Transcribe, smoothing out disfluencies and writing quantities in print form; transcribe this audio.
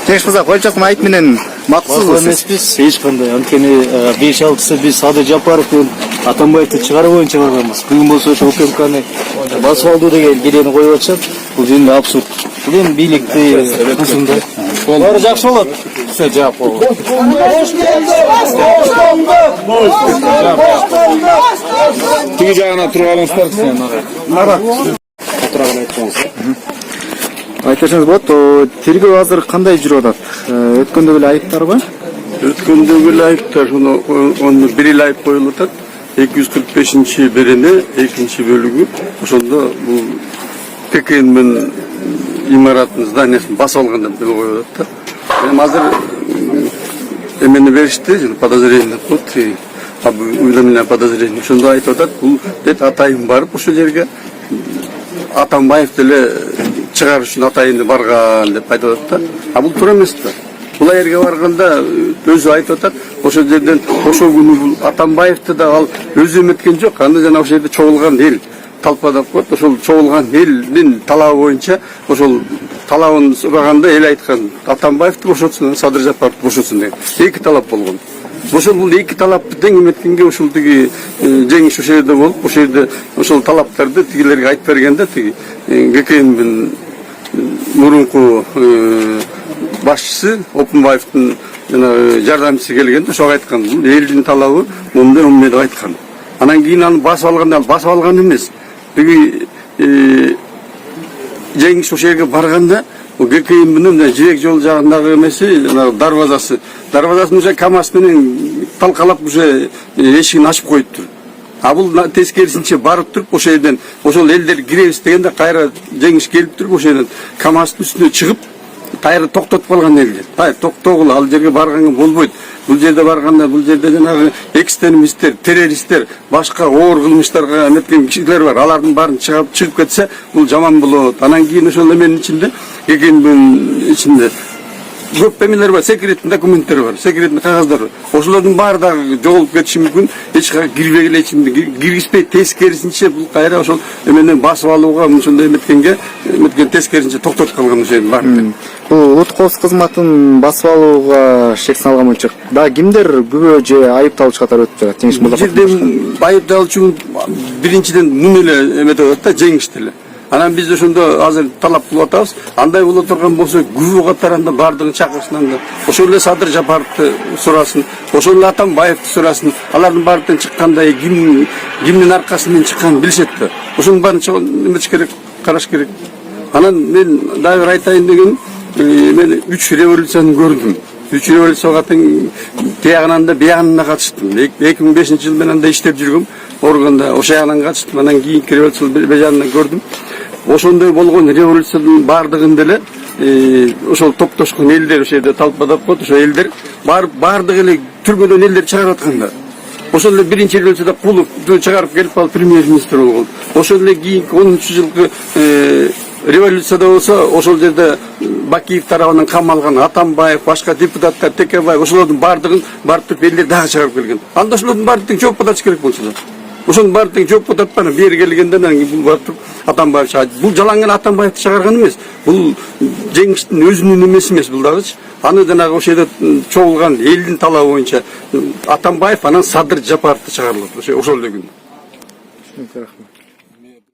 Кеңеш мырза, Көлчок майыт менен макулсузбуз. Эмеспиз, эч кандай. Анткени 5-6-сы биз Садыр Жапаровдун Атамбаевди чыгаруу боюнча барганбыз. Бүгүн болсо ошо УКМКны басып алуу деген кедени коюп атышат. Бул жөнүндө абсурд. Бул эми бийликти ушунда. Баары жакшы болот. Все жаап болот. Тиги жагына туруп алыңыздар. Айтышыңыз болот, тергөө азыр кандай жүрүп атат? Өткөндө эле айыптарбы? Өткөндөгү эле айыптар, onu 1 ел айып коюлуп атат. 245-берене, 2 бөлүгү. Ошондо бул ККН менен имараттын зданиясын басып алган деп коюп атат. Эми азыр эмени беришти, подозрение коет. Уведомление подозрение. Ошондо айтып атат, бул дет атайын барып ошол жерге Атамбаев деле чыгаруу үчүн атайын барган деп айтып атат. А бул туура эмес да. Бул жерге барганда өзү айтып атат, ошол жерден ошол күнү бул Атамбаевди да ал өзү эметкен жок. Анда жана ошол жерде чогулган эл талпадап коет. Ошол чогулган элдин талабы боюнча ошол талабын сураганда эл айткан Атамбаевди бошотсун, Садыр Жапаровду бошотсун деген. Эки талап болгон. Ошол бул эки талапты тең эметкенге ушул тиги жеңиш ошол жерде болуп, ошол жерде ошол талаптарды тигилерге айтып бергенде тиги ГКНдин мурунку башчысы Опунбаевдин жана жардамчысы келгенде ошого айткан, бул элдин талабы мындай деп айткан. Анан кийин аны басып алган эмес. Тиги жеңиш ошол жерге барганда ГКН менен жибек жол жагындагы эмеси, дарбазасын уже КамАЗ менен талкалап уже эшигин ачып коюптур. А бул тескерисинче барып туруп ошол жерден ошол элдер киребиз дегенде кайра жеңиш келип туруп ошол жерден КамАЗдын үстүнө чыгып кайра токтотуп калган элдер. Токтогула, ал жерге барганга болбойт. Бул жерде барганда бул жерде жанагы экстремисттер, террористтер, башка оор кылмыштарга эметкен кишилер бар. Алардын баарын чыгып кетсе, бул жаман болот. Анан кийин ошол эменин ичинде, эгенбин ичинде көп эмелер бар, секреттин документтери бар, секреттин кагаздар бар. Ошолордун баары дагы жоголуп кетиши мүмкүн. Эч кайра кирбегиле ичинде киргизбей тескерисинче бул кайра ошол эменен басып алууга ошондой эметкен тескерисинче токтотуп калган ошол бар. Бул улут коопсуздук кызматын басып алууга шек салган боюнча да кимдер күбө же айыпталуучу катары өтүп жатат? Жеңиш мырза. Бул жерде айыпталуучу биринчиден муну эле эметип атат да, жеңиш деле. Анан биз ошондо азыр талап кылып атабыз. Андай боло турган болсо күбө катарында бардыгын чакырсын анда. Ошол эле Садыр Жапаровду сурасын, ошол эле Атамбаевди сурасын. Алардын баардыгын чыкканда кимдин аркасынан чыкканын билишет да. Ошонун баарын эметиш керек, караш керек. Анан мен дагы бир айтайын дегеним, мен 3 революцияны көрдүм. 3 революцияга тең тиягынан да биягынан да катыштым. 2005-жылы мен анда иштеп жүргөм. Органда ошол ягынан катыштым. Анан кийинки революцияны бежанынан көрдүм. Ошондой болгон революциянын баардыгын деле ошол топтошкон элдер ошол жерде талпадап коет. Ошол элдер баардыгы эле түрмөдөн элдер чыгарып атканда. Ошол эле биринчи революцияда Кулов чыгарып келип калып премьер-министр болгон. Ошол эле кийинки 10-жылкы революцияда болсо ошол жерде Бакиев тарабынан камалган Атамбаев, башка депутаттар, Текебаев, ошолордун баардыгын барып туруп элдер дагы чыгарып келген. Анда ошолордун баардыгын жооп катыш керек болчу да. Ошонун баардыгын жооп кататпана бери келгенде бул барып туруп Атамбаев чыгат. Бул жалаң гана Атамбаевди чыгарган эмес. Бул жеңиштин өзүнүн эмеси эмес бул дагычы. Аны жанагы ошол жерде чогулган элдин талабы боюнча Атамбаев анан Садыр Жапаровду чыгарылат ошол эле күнү.